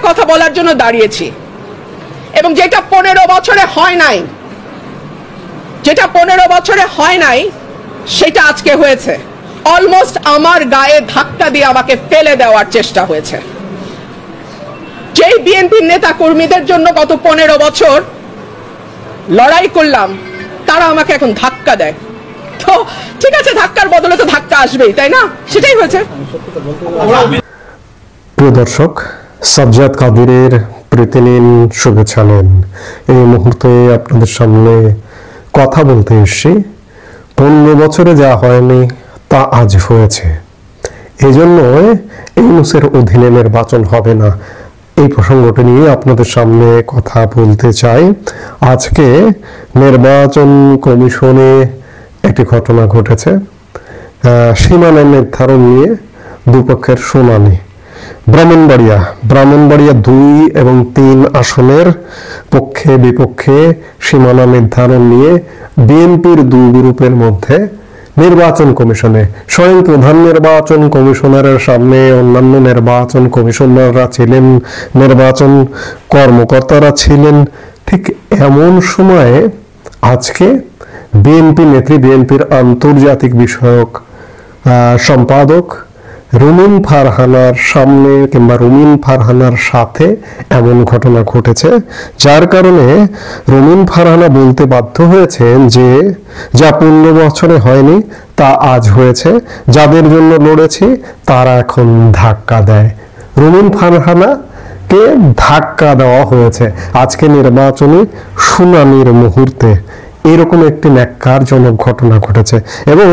কথা বলার জন্য দাঁড়িয়েছি এবং যেটা 15 বছরে হয় নাই, সেটা আজকে হয়েছে। অলমোস্ট আমার গায়ে ধাক্কা দিয়ে আমাকে ফেলে দেওয়ার চেষ্টা হয়েছে। যেই বিএনপির নেতা কর্মীদের জন্য গত 15 বছর লড়াই করলাম, তারা আমাকে এখন ধাক্কা দেয়। তো ঠিক আছে, ধাক্কার বদলে তো ধাক্কা আসবেই, তাই না? সেটাই হয়েছে। প্রিয় দর্শক, সাজ্জাদ কাদিরের প্রীতি নিন, শুভেচ্ছা নিন। এই মুহূর্তে আপনাদের সামনে কথা বলতে এসেছি। 15 বছরে যা হয়নি তা আজ হয়েছে। এই জন্য ইউনূসের অধীনে নির্বাচন হবে না, এই প্রসঙ্গটি নিয়ে আপনাদের সামনে কথা বলতে চাই। আজকে নির্বাচন কমিশনে একটি ঘটনা ঘটেছে। সীমানা নির্ধারণ নিয়ে দুপক্ষের শুনানি। ব্রাহ্মণবাড়িয়া 2 এবং 3 আসনের পক্ষে বিপক্ষে সীমানা নির্ধারণ নিয়ে বিএনপির 2 গ্রুপের মধ্যে নির্বাচন কমিশনে স্বয়ং প্রধান নির্বাচন কমিশনারের সামনে অন্যান্য নির্বাচন কমিশনাররা ছিলেন, নির্বাচন কর্মকর্তারা ছিলেন। ঠিক এমন সময়ে আজকে বিএনপি নেত্রী, বিএনপির আন্তর্জাতিক বিষয়ক সম্পাদক রুমিন ফারহানার সামনে কিংবা রুমিন ফারহানার সাথে এমন ঘটনা ঘটেছে, যার কারণে রুমিন ফারহানা বলতে বাধ্য হয়েছেন যে যা 15 বছরে হয়নি তা আজ হয়েছে, যাদের জন্য লড়েছি তারা এখন ধাক্কা দেয়। রুমিন ফারহানাকে ধাক্কা দেওয়া হয়েছে আজকে নির্বাচনী শুনানির মুহূর্তে। এরকম একটি ন্যাক্কারজনক ঘটনা ঘটেছে এবং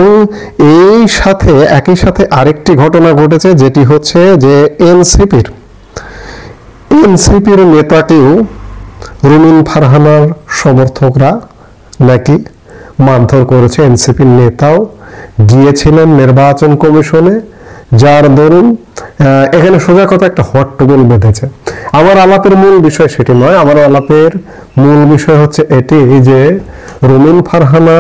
একই সাথে আরেকটি ঘটনা ঘটেছে, যেটি হচ্ছে যে এনসিপির নেতাকেও রুমিন ফারহানার সমর্থকরা নাকি মারধর করেছে। এনসিপির নেতাও গিয়েছিলেন নির্বাচন কমিশনে, যার দরুন এখানে সোজা কথা একটা হট্টগোল বেঁধেছে। আমার আলাপের মূল বিষয় সেটি নয়। আমার আলাপের মূল বিষয় হচ্ছে এটি যে রুমিন ফারহানা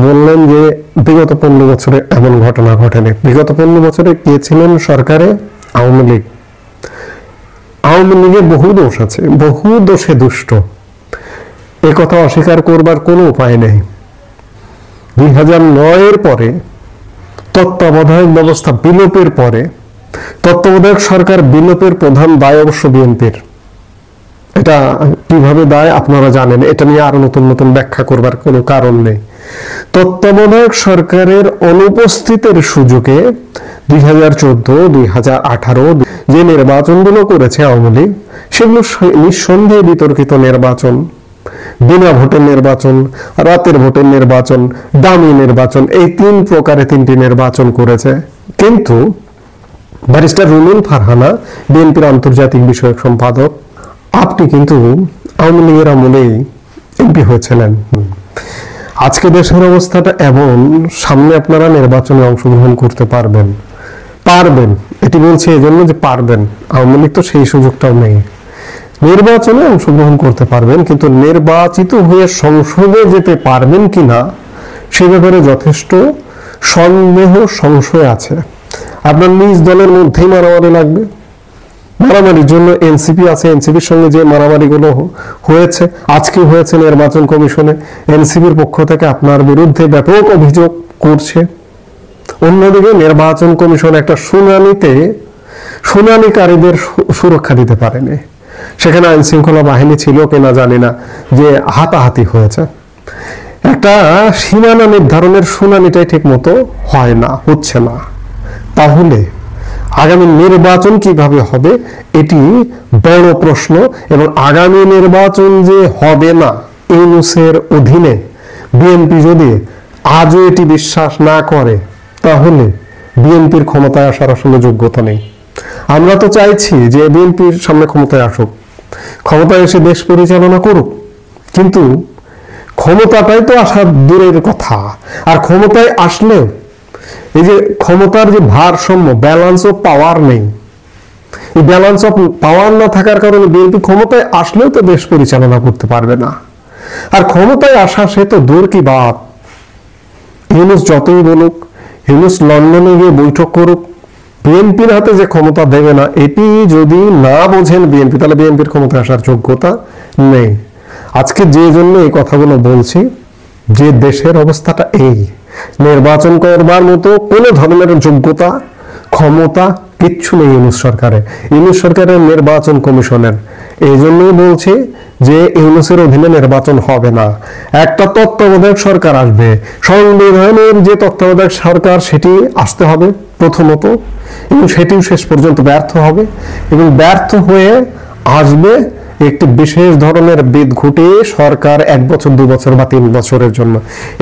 বললেন যে বিগত 15 বছরে এমন ঘটনা ঘটেনি। বিগত 15 বছরে কে ছিলেন সরকারে? আওয়ামী লীগ। আওয়ামী লীগের বহু দোষ আছে, বহু দোষে দুষ্ট, এ কথা অস্বীকার করবার কোনো উপায় নেই। 2009-এর পরে তত্ত্বাবধায়ক ব্যবস্থা বিলোপের পরে, তত্ত্বাবধায়ক সরকার বিলোপের প্রধান দায় অবশ্য বিএনপির। এটা কিভাবে দায় আপনারা জানেন, এটা নিয়ে আরো নতুন নতুন ব্যাখ্যা করবার কোনো কারণ নেই। তত্ত্বাবধায়ক সরকারের অনুপস্থিতির সুযোগে 2014, 2018 যে নির্বাচনগুলো করেছে আওয়ামী লীগ, সেগুলো নিঃসন্দেহে বিতর্কিত নির্বাচন। বিনা ভোটের নির্বাচন, রাতের ভোটের নির্বাচন, দামি নির্বাচন, এই 3 প্রকারে 3টি নির্বাচন করেছে। কিন্তু ব্যারিস্টার রুমিন ফারহানা, বিএনপির আন্তর্জাতিক বিষয়ক সম্পাদক, আপনি কিন্তু আওয়ামী লীগের আমলেই এমপি হয়েছিলেন। আজকে দেশের অবস্থাটা এমন, সামনে আপনারা নির্বাচনে অংশগ্রহণ করতে পারবেন, এটি বলছি এই জন্য যে পারবেন। আওয়ামী লীগ তো সেই সুযোগটাও নেই। নির্বাচনে অংশগ্রহণ করতে পারবেন, কিন্তু নির্বাচিত হয়ে সংসদে যেতে পারবেন কিনা সে ব্যাপারে যথেষ্ট সন্দেহ, সংশয় আছে। আপনার নিজ দলের মধ্যেই মারামারি লাগবে। মারামারির জন্য এনসিপি আছে, এনসিপির সঙ্গে যে মারামারিগুলো হয়েছে, আজকে হয়েছে নির্বাচন কমিশনে, এনসিপির পক্ষ থেকে আপনার বিরুদ্ধে ব্যাপক অভিযোগ করছে। অন্যদিকে নির্বাচন কমিশন একটা শুনানিকারীদের সুরক্ষা দিতে পারেনি। সেখানে আইন শৃঙ্খলা বাহিনী ছিল কিনা জানি না, যে হাতাহাতি হয়েছে। একটা সীমানা নির্ধারণের শুনানিটাই ঠিক মতো হচ্ছে না। তাহলে আগামী নির্বাচন কিভাবে হবে এটি বড় প্রশ্ন। এবং আগামী নির্বাচন যে হবে না ইউনূসের অধীনে, বিএনপি যদি আজও এটি বিশ্বাস না করে, তাহলে বিএনপির ক্ষমতায় আসার আসলে যোগ্যতা নেই। আমরা তো চাইছি যে বিএনপির সামনে ক্ষমতায় আসুক, ক্ষমতায় এসে দেশ পরিচালনা করুক, কিন্তু ক্ষমতাটাই তো আসার দূরের কথা। আর ক্ষমতায় আসলে এই যে ক্ষমতার যে ভারসাম্য, ব্যালেন্স অফ পাওয়ার নেই। এই ব্যালেন্স অফ পাওয়ার না থাকার কারণে বিএনপি ক্ষমতায় আসলেও তো দেশ পরিচালনা করতে পারবে না। আর ক্ষমতায় আসা সে তো দূর কি বাত। ইউনূস যতই বলুক, ইউনূস লন্ডনে গিয়ে বৈঠক করুক, বিএনপির হাতে যে ক্ষমতা দেবে না, এটি যদি না বোঝেন বিএনপি, তাহলে বিএনপির ক্ষমতায় আসার যোগ্যতা নেই। আজকে যে জন্য এই কথাগুলো বলছি, যে দেশের অবস্থাটা এই, নির্বাচন করবার মতো কোনো ধরনের যোগ্যতা ক্ষমতা কিচ্ছু নেই ইউনূস সরকারের, ইউনূস সরকারের নির্বাচন কমিশনের। এই জন্যই বলছি যে ইউনূসের অধীনে নির্বাচন হবে না, একটা তত্ত্বাবধায়ক সরকার আসবে। সংবিধানের যে তত্ত্বাবধায়ক সরকার সেটি আসতে হবে প্রথমত, এবং সেটিও শেষ পর্যন্ত ব্যর্থ হবে, এবং ব্যর্থ হয়ে আসবে একটি বিশেষ ধরনের বিদঘুটে সরকার, 1 বছর 2 বছর বা 3 বছরের জন্য।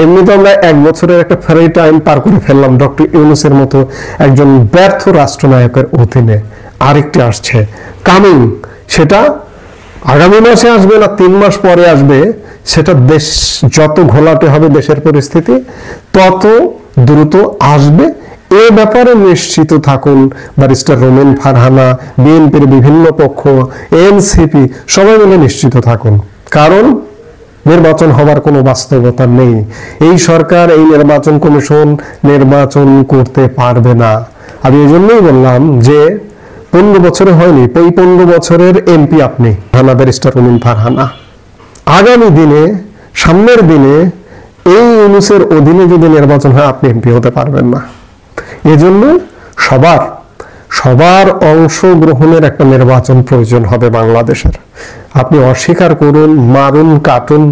এমনিতে আমরা 1 বছরের একটা ফেরি টাইম পার করে ফেললাম ডক্টর ইউনূসের মতো একজন ব্যর্থ রাষ্ট্রনায়কের অধীনে। আরেকটি আসছে কামিং, সেটা আগামী মাসে আসবে না 3 মাস পরে আসবে। সেটা দেশ যত ঘোলাটে হবে দেশের পরিস্থিতি, তত দ্রুত আসবে। এ ব্যাপারে নিশ্চিত থাকুন ব্যারিস্টার রোমেন ফারহানা, বিএনপির বিভিন্ন পক্ষ, এনসিপি সবাই মিলে নিশ্চিত থাকুন। কারণ নির্বাচন হবার কোনো বাস্তবতা নেই। এই সরকার, এই নির্বাচন কমিশন নির্বাচন করতে পারবে না। আমি এই জন্যই বললাম যে 15 বছরে হয়নি, এই 15 বছরের এমপি আপনি, ব্যারিস্টার রোমেন ফারহানা। আগামী দিনে, সামনের দিনে এই ইউনূসের অধীনে যদি নির্বাচন হয়, আপনি এমপি হতে পারবেন না। এজন্য সবার অংশগ্রহণের একটা নির্বাচন প্রয়োজন হবে বাংলাদেশের। আপনি অস্বীকার করুন, মারুন, কাটুন,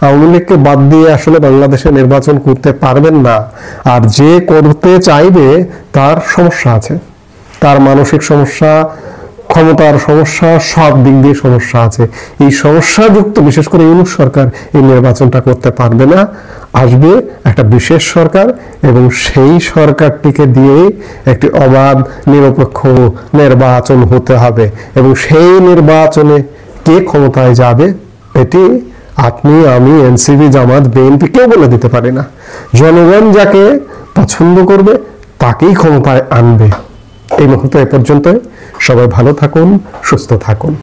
আওয়ামী লীগকে বাদ দিয়ে আসলে বাংলাদেশে নির্বাচন করতে পারবেন না। আর যে করতে চাইবে তার সমস্যা আছে, তার মানসিক সমস্যা, ক্ষমতার সমস্যা, সব দিক দিয়ে সমস্যা আছে। এই সমস্যাযুক্ত বিশেষ করে ইউনূস সরকার এই নির্বাচনটা করতে পারবে না। আসবে একটা বিশেষ সরকার, এবং সেই সরকারটিকে দিয়েই একটি অবাধ নিরপেক্ষ নির্বাচন হতে হবে। এবং সেই নির্বাচনে কে ক্ষমতায় যাবে এটি আপনি, আমি, এনসিপি, জামাত, বিএনপি কেউ বলে দিতে পারি না। জনগণ যাকে পছন্দ করবে তাকেই ক্ষমতায় আনবে। এই মুহূর্তে এ পর্যন্ত। সবাই ভালো থাকুন, সুস্থ থাকুন।